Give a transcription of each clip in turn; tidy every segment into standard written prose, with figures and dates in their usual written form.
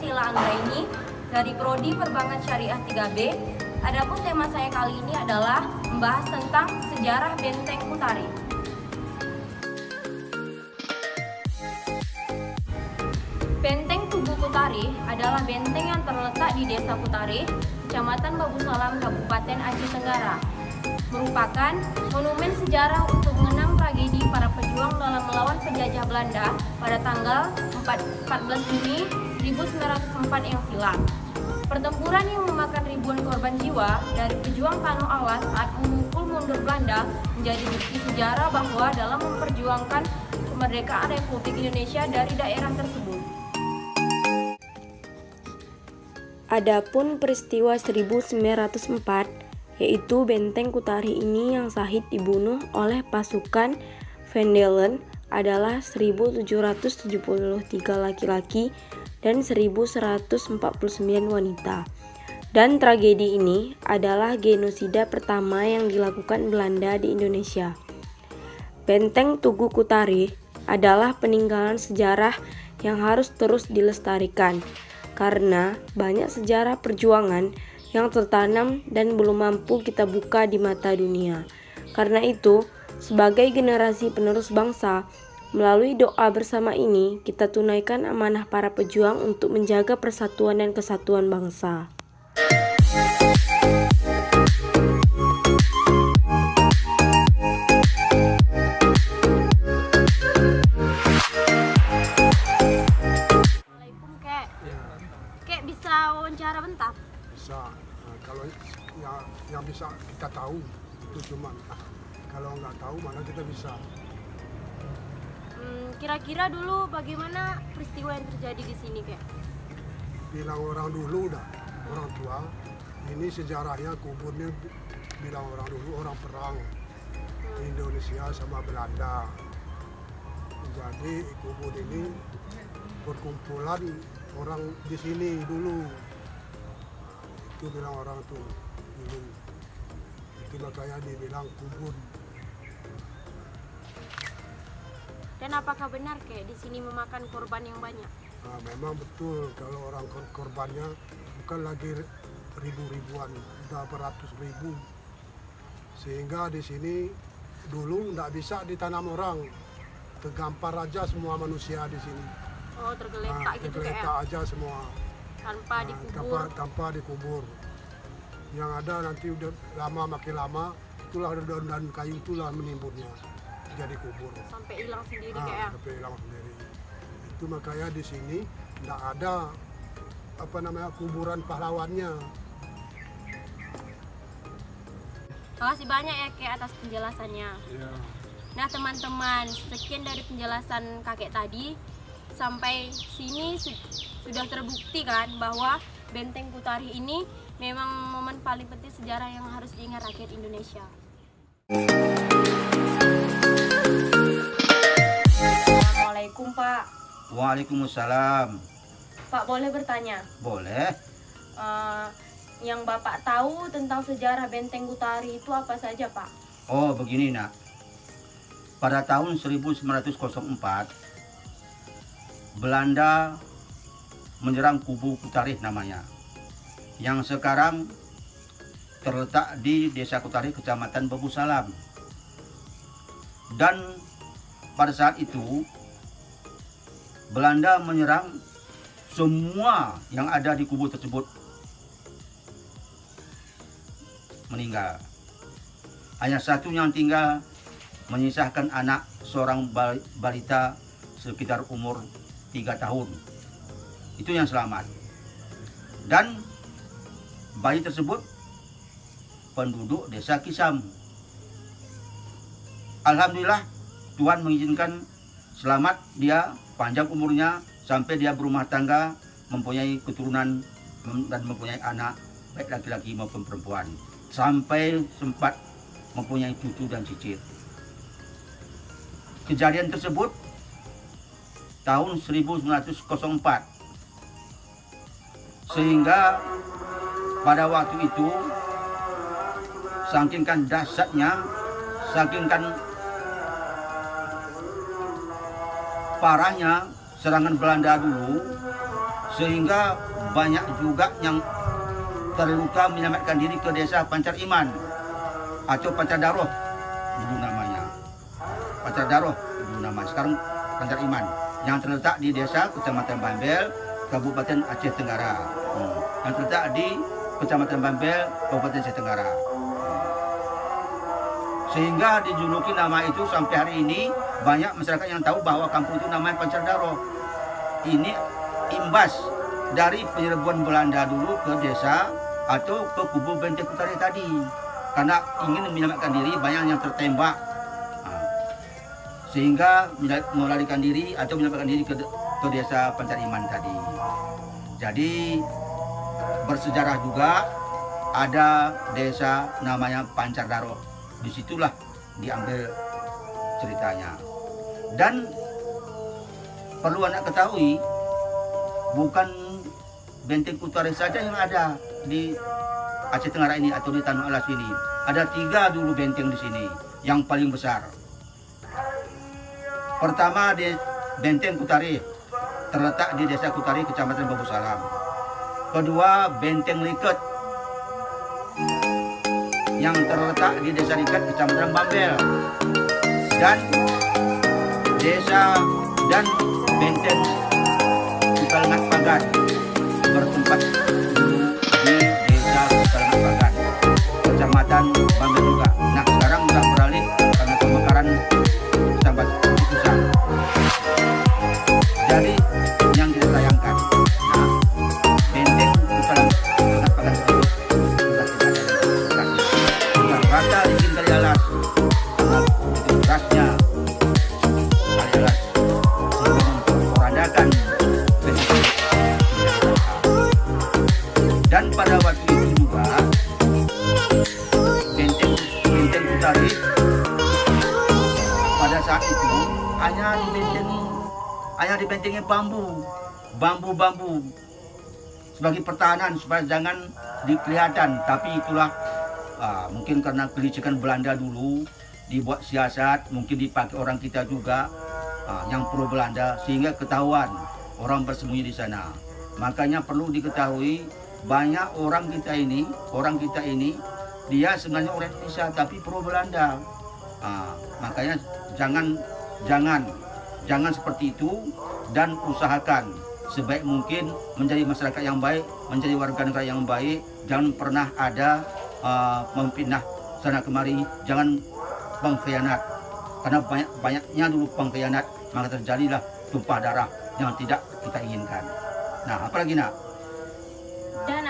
Sheila Anggraini dari Prodi Perbankan Syariah 3B. Adapun tema saya kali ini adalah membahas tentang sejarah Benteng Kutari. Benteng Tugu Kutari adalah benteng yang terletak di Desa Kutari, Kecamatan Babu Salam, Kabupaten Aceh Tenggara. Merupakan monumen sejarah untuk mengenang tragedi para pejuang dalam melawan penjajah Belanda pada tanggal 14 Juni 1904 yang silam. Pertempuran yang memakan ribuan korban jiwa dari pejuang Kano Alas saat memukul mundur Belanda menjadi bukti sejarah bahwa dalam memperjuangkan kemerdekaan Republik Indonesia dari daerah tersebut. Adapun peristiwa 1904, yaitu Benteng Kutari ini yang Syahid dibunuh oleh pasukan Vendelen adalah 1.773 laki-laki dan 1.149 wanita. Dan tragedi ini adalah genosida pertama yang dilakukan Belanda di Indonesia. Benteng Tugu Kutari adalah peninggalan sejarah yang harus terus dilestarikan, karena banyak sejarah perjuangan yang tertanam dan belum mampu kita buka di mata dunia. Karena itu, sebagai generasi penerus bangsa, melalui doa bersama ini, kita tunaikan amanah para pejuang untuk menjaga persatuan dan kesatuan bangsa. Assalamualaikum, Kek. Kek bisa wawancara bentar? Bisa. Nah, kalau yang bisa kita tahu itu cuma kalau nggak tahu mana kita bisa. Kira-kira dulu bagaimana peristiwa yang terjadi di sini, Kek? Bilang orang dulu dah, orang tua, ini sejarahnya kuburnya bilang orang dulu orang perang Indonesia sama Belanda. Jadi kubur ini perkumpulan orang di sini dulu. Itu bilang orang tuh dulu. Itu makanya dibilang kubur. Dan apakah benar, Kek, di sini memakan korban yang banyak? Nah, memang betul kalau orang korbannya bukan lagi ribu-ribuan, udah beratus ribu. Sehingga di sini dulu tidak bisa ditanam orang, tergampar aja semua manusia di sini. Oh, tergeletak gitu, Kek, tergeletak ya? aja semua. Tanpa dikubur. Tanpa dikubur. Yang ada nanti udah lama makin lama, itulah daun dan kayu itulah menimbunnya jadi kubur. Sampai hilang sendiri, Kek, ya? Sampai hilang sendiri. Itu makanya di sini tidak ada kuburan pahlawannya. Makasih banyak ya, Kek, atas penjelasannya. Ya. Nah, teman-teman, sekian dari penjelasan kakek tadi. Sampai sini sudah terbukti kan bahwa Benteng Kutari ini memang momen paling penting sejarah yang harus diingat rakyat Indonesia. Assalamualaikum, Pak. Waalaikumsalam. Pak, boleh bertanya? Boleh. Yang Bapak tahu tentang sejarah Benteng Kutari itu apa saja, Pak? Oh, begini, Nak. Pada tahun 1904, Belanda menyerang Kubu Kutari namanya, yang sekarang terletak di Desa Kutari, Kecamatan Babu Salam. Dan pada saat itu Belanda menyerang semua yang ada di kubu tersebut meninggal. Hanya satu yang tinggal, menyisakan anak seorang balita sekitar umur 3 tahun. Itu yang selamat. Dan bayi tersebut penduduk desa Kisam. Alhamdulillah Tuhan mengizinkan selamat, dia panjang umurnya sampai dia berumah tangga, mempunyai keturunan dan mempunyai anak baik laki-laki maupun perempuan, sampai sempat mempunyai cucu dan cicit. Kejadian tersebut tahun 1904, sehingga pada waktu itu sakingkan dahsyatnya, sakingkan parahnya serangan Belanda dulu, sehingga banyak juga yang terluka menyelamatkan diri ke desa Pancar Iman atau Pancar Daroh dulu namanya. Pancar Daroh dulu namanya, sekarang Pancar Iman, yang terletak di desa Kecamatan Bambel, Kabupaten Aceh Tenggara. Yang terletak di Kecamatan Bambel, Kabupaten Aceh Tenggara. Sehingga dijuluki nama itu sampai hari ini banyak masyarakat yang tahu bahwa kampung itu namanya Pancar Daroh. Ini imbas dari penyerbuan Belanda dulu ke desa atau ke kubu Benteng Kutari tadi. Karena ingin menyelamatkan diri, banyak yang tertembak. Sehingga melarikan diri atau menyelamatkan diri ke desa Pancar Iman tadi. Jadi bersejarah juga ada desa namanya Pancar Daroh. Disitulah diambil ceritanya. Dan perlu Anda ketahui, bukan Benteng Kutari saja yang ada di Aceh Tenggara ini atau di Tanah Alas ini. Ada 3 dulu benteng di sini yang paling besar. Pertama di Benteng Kutari, terletak di Desa Kutari, Kecamatan Babu Salam. Kedua, Benteng Liket yang terletak di Desa Liket, Kecamatan Bambel. Dan Benteng Kutalengat Pagan bertempat di Desa Kutalengat Pagan, Kecamatan Bambel juga. Nah, sekarang sudah beralih karena pemekaran sambat susah. Jadi yang kita sayangkan, nah, Benteng Kutalengat Pagan tersebut sudah tidak ada lagi. Sudah rata licin kali alas, sangat begitu kerasnya kali alas sehingga memporak-porandakan. Dan pada waktu itu juga Benteng Kutari pada saat itu hanya dibentengi bambu sebagai pertahanan supaya jangan dikelihatan. Tapi itulah mungkin karena kelicikan Belanda dulu dibuat siasat, mungkin dipakai orang kita juga yang pro Belanda sehingga ketahuan orang bersembunyi di sana. Makanya perlu diketahui banyak orang kita ini dia sebenarnya orang Indonesia tapi pro Belanda. Makanya jangan seperti itu, dan usahakan sebaik mungkin menjadi masyarakat yang baik, menjadi warga negara yang baik. Jangan pernah ada memfitnah sana kemari, jangan pengkhianat, karena banyaknya dulu pengkhianat maka terjadilah tumpah darah yang tidak kita inginkan. Nah, apalagi nak? Dan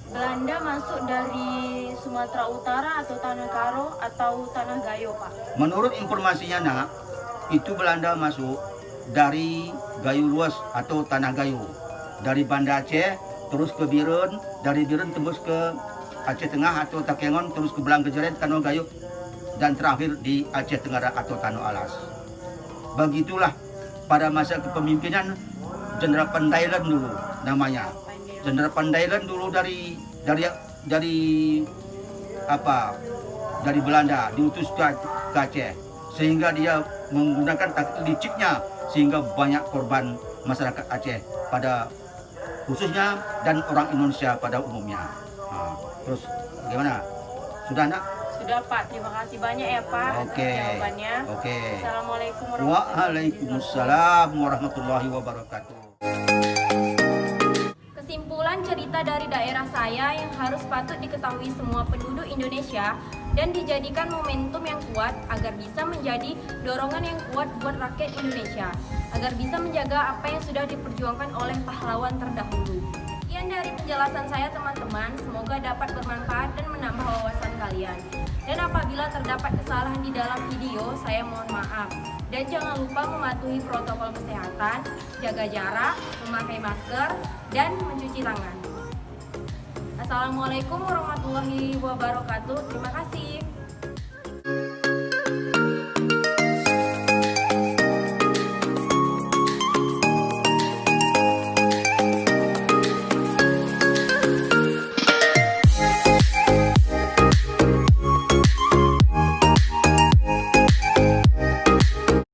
Belanda masuk dari Sumatera Utara atau Tanah Karo atau Tanah Gayo, Pak? Menurut informasinya nak, itu Belanda masuk dari Gayo Luas atau Tanah Gayo, dari Banda Aceh terus ke Biren, dari Biren tembus ke Aceh Tengah atau Takengon, terus ke Belang Kejeret, Tanah Gayo, dan terakhir di Aceh Tenggara atau Tanah Alas. Begitulah pada masa kepemimpinan Jenderal Pandairan dulu namanya. Jenderal Pandairan dulu dari Belanda diutus ke Aceh, sehingga dia menggunakan taktik liciknya sehingga banyak korban masyarakat Aceh pada khususnya dan orang Indonesia pada umumnya. Terus gimana? Sudah nak? Sudah, Pak. Terima kasih banyak ya, Pak. Oke. Jawabannya. Oke. Assalamualaikum Waalaikumsalam warahmatullahi wabarakatuh. Kesimpulan cerita dari daerah saya yang harus patut diketahui semua penduduk Indonesia dan dijadikan momentum yang kuat agar bisa menjadi dorongan yang kuat buat rakyat Indonesia, agar bisa menjaga apa yang sudah diperjuangkan oleh pahlawan terdahulu. Sekian dari penjelasan saya, teman-teman, semoga dapat bermanfaat dan menambah wawasan kalian. Dan apabila terdapat kesalahan di dalam video, saya mohon maaf. Dan jangan lupa mematuhi protokol kesehatan, jaga jarak, memakai masker, dan mencuci tangan. Assalamualaikum warahmatullahi wabarakatuh. Terima kasih.